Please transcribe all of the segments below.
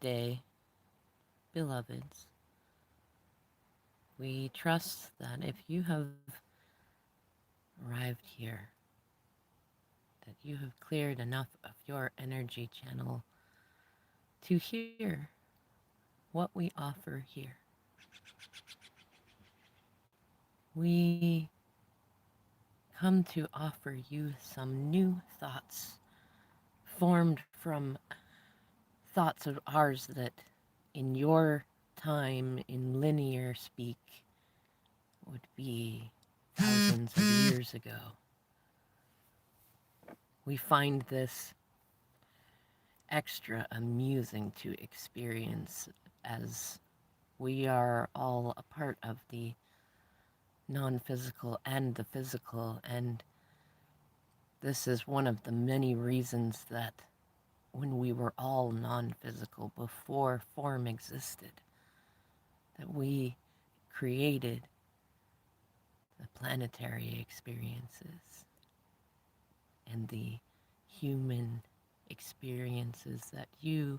day, beloveds. We trust that if you have arrived here, that you have cleared enough of your energy channel to hear what we offer here. We come to offer you some new thoughts formed from thoughts of ours that in your time in linear speak would be thousands of years ago. We find this extra amusing to experience as we are all a part of the non-physical and the physical, and this is one of the many reasons that when we were all non-physical before form existed, that we created the planetary experiences and the human experiences that you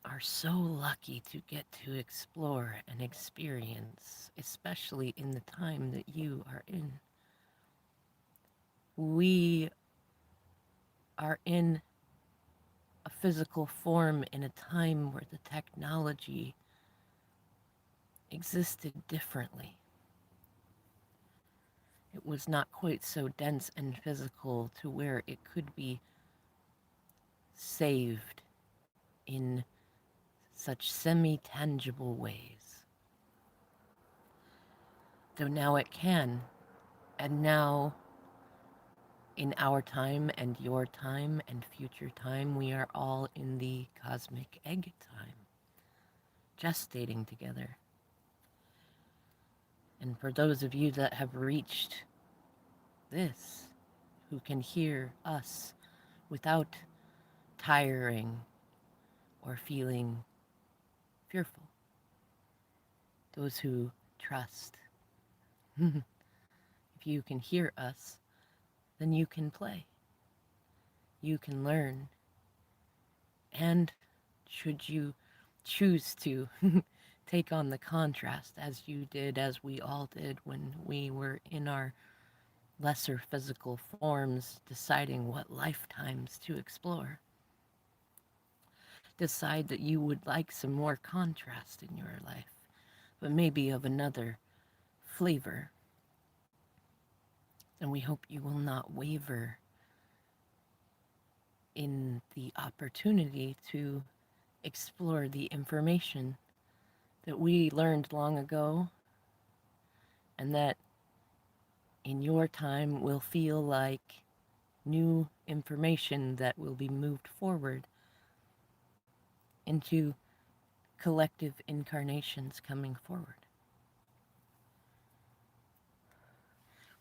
are so lucky to get to explore and experience, especially in the time that you are in. We are in a physical form in a time where the technology existed differently. It was not quite so dense and physical to where it could be saved in such semi-tangible ways. Though now it can, and now in our time and your time and future time, we are all in the cosmic egg time, gestating together. And for those of you that have reached this, who can hear us without tiring or feeling fearful, those who trust, if you can hear us, then you can play, you can learn, and should you choose to take on the contrast as you did, as we all did when we were in our lesser physical forms, deciding what lifetimes to explore. Decide that you would like some more contrast in your life, but maybe of another flavor. And we hope you will not waver in the opportunity to explore the information that we learned long ago and that in your time will feel like new information that will be moved forward into collective incarnations coming forward.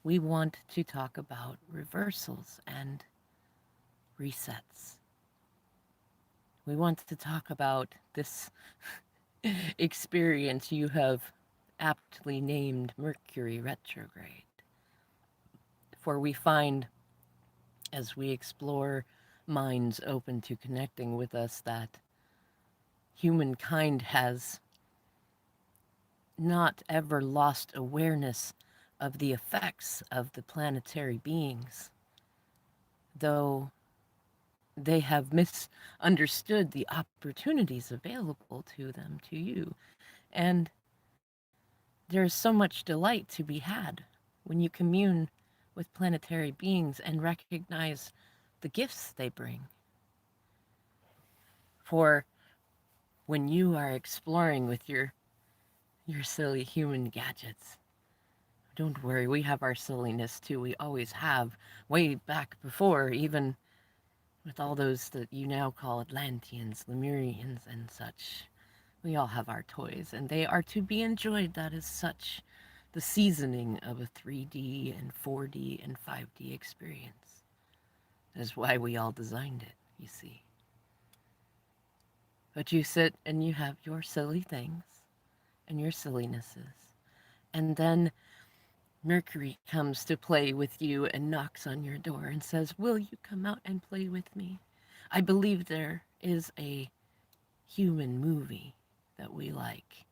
We want to talk about reversals and resets. We want to talk about this experience you have aptly named Mercury retrograde. For we find, as we explore minds open to connecting with us, that humankind has not ever lost awareness of the effects of the planetary beings, though they have misunderstood the opportunities available to them, to you. And there is so much delight to be had when you commune with planetary beings and recognize the gifts they bring. For when you are exploring with your silly human gadgets, don't worry, we have our silliness too. We always have, way back before, even with all those that you now call Atlanteans, Lemurians, and such. We all have our toys, and they are to be enjoyed. That is such the seasoning of a 3D and 4D and 5D experience. That is why we all designed it, you see. But you sit and you have your silly things and your sillinesses, and then Mercury comes to play with you and knocks on your door and says, "Will you come out and play with me? I believe there is a human movie that we like?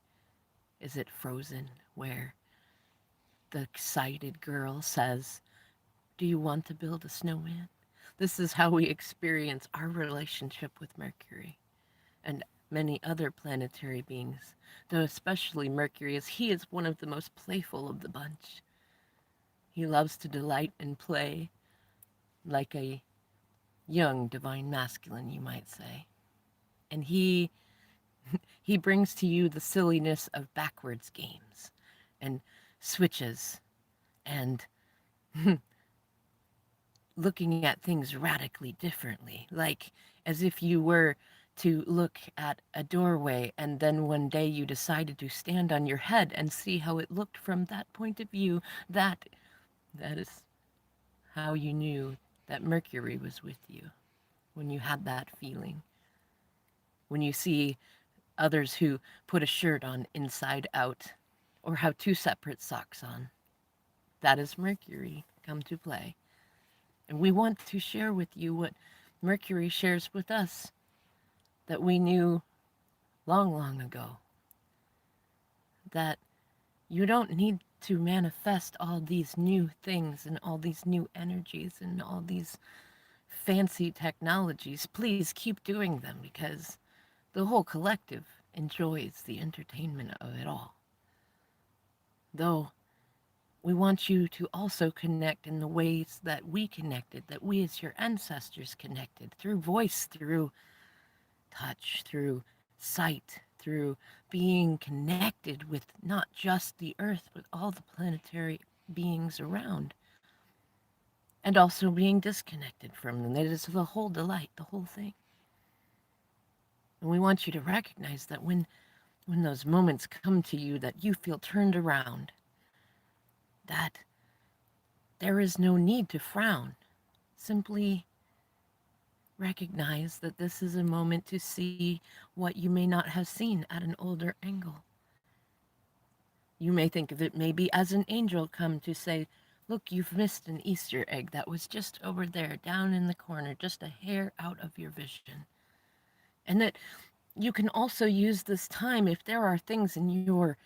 Is it Frozen, where the excited girl says, "Do you want to build a snowman?" This is how we experience our relationship with Mercury and many other planetary beings, though especially Mercury, as he is one of the most playful of the bunch. He loves to delight and play like a young divine masculine, you might say. And he brings to you the silliness of backwards games and switches and looking at things radically differently, like as if you were to look at a doorway and then one day you decided to stand on your head and see how it looked from that point of view. That is how you knew that Mercury was with you, when you had that feeling. When you see others who put a shirt on inside out or have two separate socks on, that is Mercury come to play. And we want to share with you what Mercury shares with us that we knew long, long ago. That you don't need to manifest all these new things and all these new energies and all these fancy technologies. Please keep doing them because the whole collective enjoys the entertainment of it all. Though we want you to also connect in the ways that we connected, that we as your ancestors connected, through voice, through touch, through sight, through being connected with not just the earth, but all the planetary beings around, and also being disconnected from them. That is the whole delight, the whole thing. And we want you to recognize that when those moments come to you that you feel turned around, that there is no need to frown. Simply recognize that this is a moment to see what you may not have seen at an older angle. You may think of it maybe as an angel come to say, "Look, you've missed an Easter egg that was just over there, down in the corner, just a hair out of your vision." And that you can also use this time if there are things in your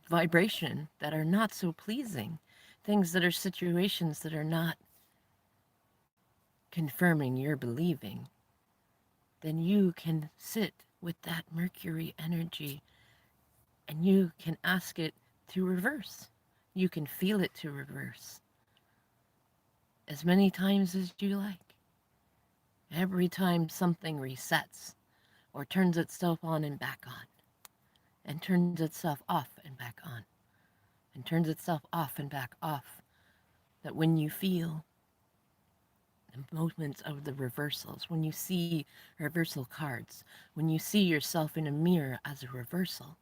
vibration that are not so pleasing, things that are situations that are not confirming your believing, then you can sit with that Mercury energy and you can ask it to reverse. You can feel it to reverse as many times as you like. Every time something resets or turns itself on and back on, and turns itself off and back on, and turns itself off and back off, that when you feel the moments of the reversals, when you see reversal cards, when you see yourself in a mirror as a reversal,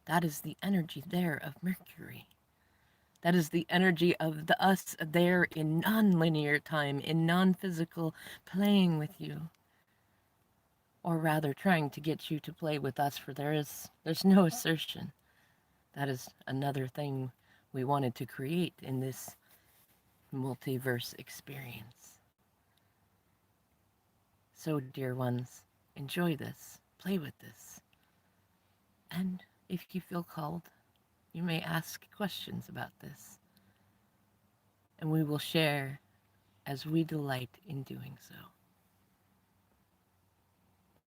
that is the energy there of Mercury. That is the energy of the us there in non-linear time, in non-physical, playing with you. Or rather trying to get you to play with us, for there's no assertion. That is another thing we wanted to create in this multiverse experience. So, dear ones, enjoy this, play with this, and if you feel called, you may ask questions about this, and we will share as we delight in doing so.